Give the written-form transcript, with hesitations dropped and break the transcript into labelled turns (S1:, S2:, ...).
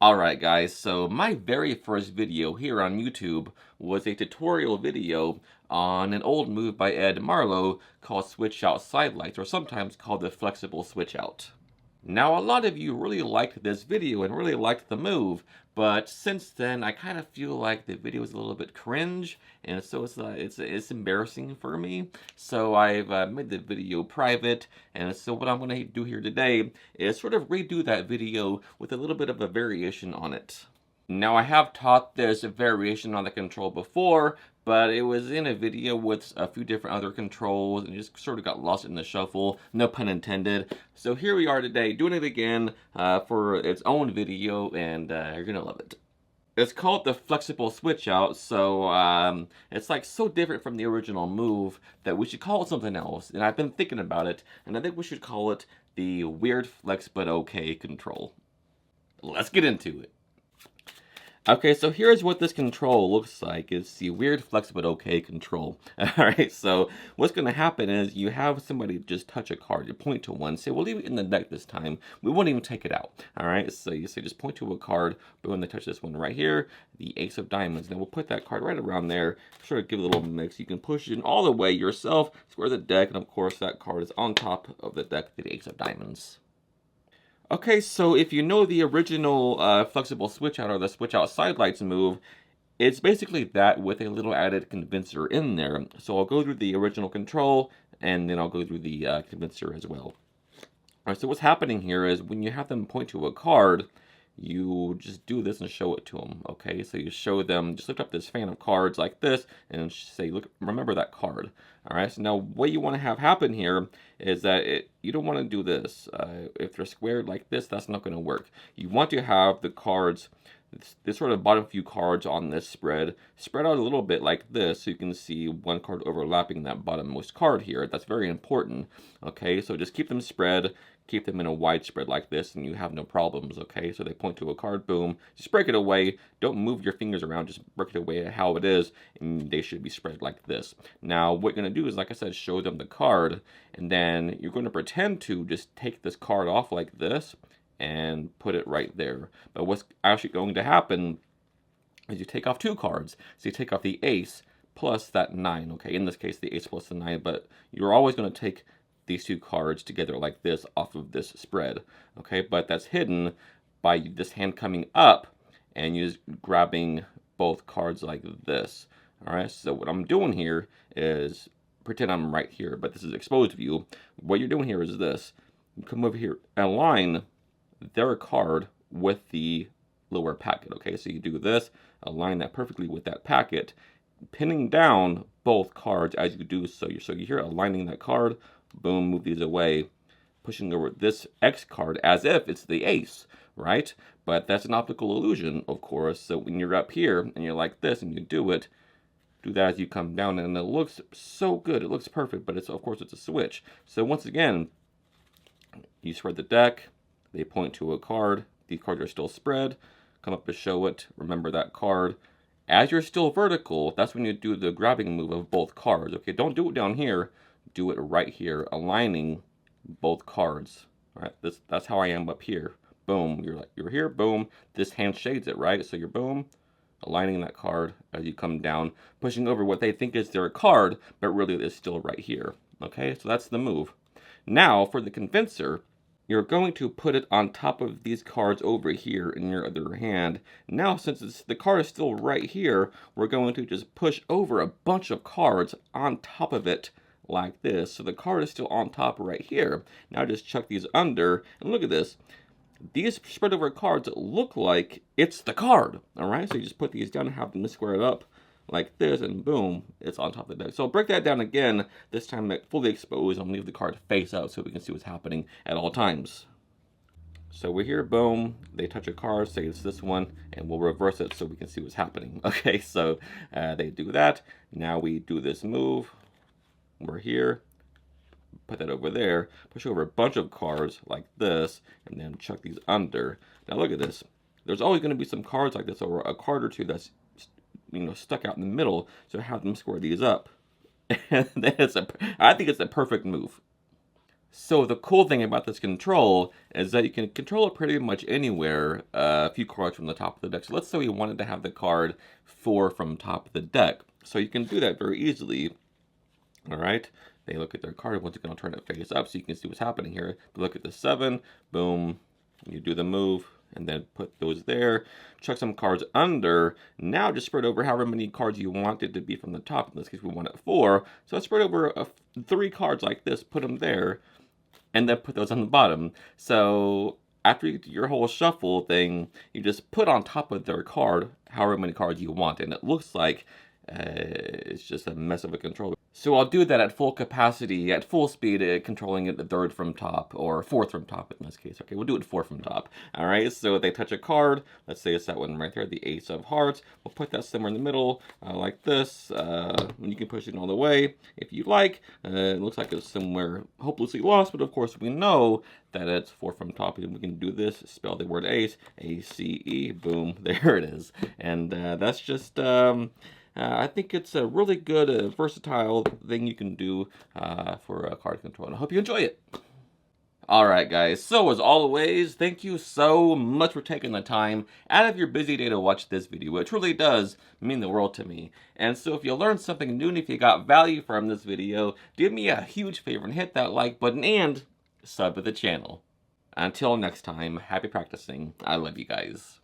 S1: Alright guys, so my very first video here on YouTube was a tutorial video on an old move by Ed Marlowe called Switch Out Sidelights, or sometimes called the Flexible Switch Out. Now a lot of you really liked this video and really liked the move, but since then I kind of feel like the video is a little bit cringe, and so it's embarrassing for me. So I've made the video private, and so what I'm going to do here today is sort of redo that video with a little bit of a variation on it. Now I have taught this variation on the control before, but it was in a video with a few different other controls and just sort of got lost in the shuffle, no pun intended. So here we are today doing it again for its own video, and you're gonna love it. It's called the Flexible Switch Out, so it's like so different from the original move that we should call it something else. And I've been thinking about it, and I think we should call it the Weird Flex But Okay control. Let's get into it. Okay, so here's what this control looks like. It's the Weird Flex But Okay control. Alright, so what's going to happen is you have somebody just touch a card. You point to one, say, we'll leave it in the deck this time. We won't even take it out. Alright, so you say just point to a card, but when they touch this one right here, the Ace of Diamonds. Then we'll put that card right around there, sort of give it a little mix. You can push it in all the way yourself, square the deck, and of course that card is on top of the deck, the Ace of Diamonds. Okay, so if you know the original Flexible Switch Out or the Switch Out Sidelights move, it's basically that with a little added convincer in there. So I'll go through the original control, and then I'll go through the convincer as well. Alright, so what's happening here is when you have them point to a card, you just do this and show it to them, okay? So you show them, just lift up this fan of cards like this, and say, look, remember that card. Alright, so now what you want to have happen here is that you don't want to do this. If they're squared like this, that's not going to work. You want to have the cards, this sort of bottom few cards on this spread out a little bit like this, so you can see one card overlapping that bottommost card here. That's very important. Okay, so just keep them spread, keep them in a wide spread like this, and you have no problems. Okay, so they point to a card, boom, just break it away. Don't move your fingers around, just break it away how it is, and they should be spread like this. Now what you're going to do is, like I said, show them the card, and then you're going to pretend to just take this card off like this and put it right there. But what's actually going to happen is you take off two cards. So you take off the ace plus that 9, okay? In this case, the ace plus the 9, but you're always going to take these two cards together like this off of this spread, okay? But that's hidden by this hand coming up and you just grabbing both cards like this, all right? So what I'm doing here is pretend I'm right here, but this is exposed view. What you're doing here is this. You come over here and align their card with the lower packet, okay? So you do this, align that perfectly with that packet, pinning down both cards as you do so. So you're here aligning that card, boom, move these away, pushing over this X card as if it's the ace, right? But that's an optical illusion, of course. So when you're up here and you're like this and you do it, do that as you come down, and it looks so good. It looks perfect, but it's, of course, it's a switch. So once again, you spread the deck, they point to a card, these cards are still spread, come up to show it, remember that card. As you're still vertical, that's when you do the grabbing move of both cards. Okay, don't do it down here, do it right here, aligning both cards. All right, that's how I am up here. Boom, you're here, boom. This hand shades it, right? So you're boom, aligning that card as you come down, pushing over what they think is their card, but really it's still right here. Okay, so that's the move. Now for the convincer, you're going to put it on top of these cards over here in your other hand. Now, since the card is still right here, we're going to just push over a bunch of cards on top of it like this. So the card is still on top right here. Now just chuck these under, and look at this. These spread over cards look like it's the card, all right? So you just put these down and have them squared up like this, and boom, it's on top of the deck. So I'll break that down again, this time fully exposed. I'm leave the card face out so we can see what's happening at all times. So we're here, boom, they touch a card, say it's this one, and we'll reverse it so we can see what's happening. Okay, so they do that. Now we do this move. We're here, put that over there, push over a bunch of cards like this, and then chuck these under. Now look at this. There's always going to be some cards like this, or a card or two that's stuck out in the middle, so have them square these up. And then I think it's a perfect move. So the cool thing about this control is that you can control it pretty much anywhere, a few cards from the top of the deck. So let's say we wanted to have the card 4 from top of the deck. So you can do that very easily. All right, they look at their card. Once again, I'll turn it face up so you can see what's happening here. Look at the 7, boom, you do the move, and then put those there. Chuck some cards under. Now just spread over however many cards you want it to be from the top. In this case, we want it 4. So I spread over 3 cards like this, put them there, and then put those on the bottom. So after you do your whole shuffle thing, you just put on top of their card however many cards you want, and it looks like it's just a mess of a controller. So I'll do that at full capacity, at full speed, controlling it the 3rd from top, or 4th from top in this case. Okay, we'll do it 4 from top. All right, so they touch a card. Let's say it's that one right there, the Ace of Hearts. We'll put that somewhere in the middle, like this. You can push it all the way if you like. It looks like it's somewhere hopelessly lost, but of course we know that it's 4 from top. And we can do this, spell the word Ace, A-C-E, boom, there it is. And that's just... I think it's a really good, versatile thing you can do for card control, and I hope you enjoy it. Alright guys, so as always, thank you so much for taking the time out of your busy day to watch this video. It truly does mean the world to me. And so if you learned something new and if you got value from this video, do me a huge favor and hit that like button and sub to the channel. Until next time, happy practicing. I love you guys.